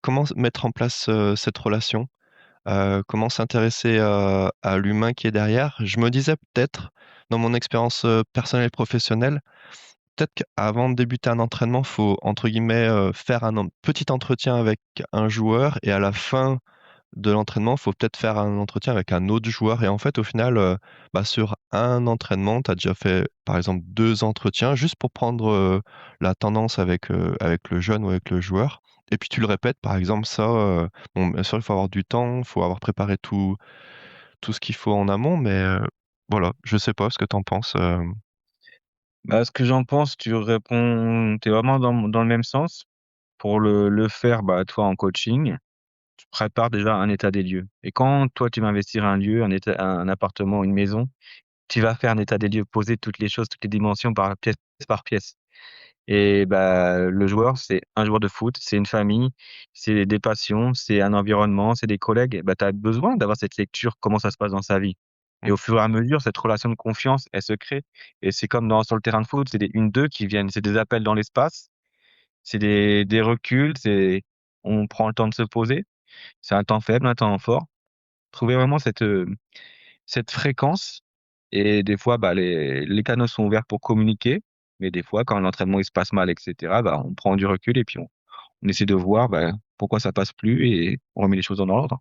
comment mettre en place cette relation? Comment s'intéresser à l'humain qui est derrière? Je me disais peut-être, dans mon expérience personnelle et professionnelle, peut-être qu'avant de débuter un entraînement, faut entre guillemets faire un petit entretien avec un joueur et à la fin de l'entraînement, faut peut-être faire un entretien avec un autre joueur. Et en fait, au final, bah, sur un entraînement, tu as déjà fait, par exemple, deux entretiens juste pour prendre la tendance avec le jeune ou avec le joueur. Et puis tu le répètes, par exemple, ça, bon, bien sûr, il faut avoir du temps, il faut avoir préparé tout ce qu'il faut en amont, mais voilà, je sais pas ce que tu en penses. Bah, ce que j'en pense, tu es vraiment dans le même sens. Pour le faire, bah, toi, en coaching, tu prépares déjà un état des lieux. Et quand toi, tu vas investir un lieu, un appartement, une maison, tu vas faire un état des lieux, poser toutes les choses, toutes les dimensions pièce par pièce. Et bah, le joueur, c'est un joueur de foot, c'est une famille, c'est des passions, c'est un environnement, c'est des collègues. Et bah, tu as besoin d'avoir cette lecture, comment ça se passe dans sa vie. Et Mm. au fur et à mesure, cette relation de confiance, elle se crée. Et c'est comme sur le terrain de foot, c'est des 1-2 qui viennent, c'est des appels dans l'espace, c'est des reculs, on prend le temps de se poser. C'est un temps faible, un temps fort. Trouver vraiment cette fréquence. Et des fois, bah, les canaux sont ouverts pour communiquer. Mais des fois, quand l'entraînement il se passe mal, etc., bah, on prend du recul et puis on essaie de voir bah, pourquoi ça passe plus et on remet les choses dans l'ordre.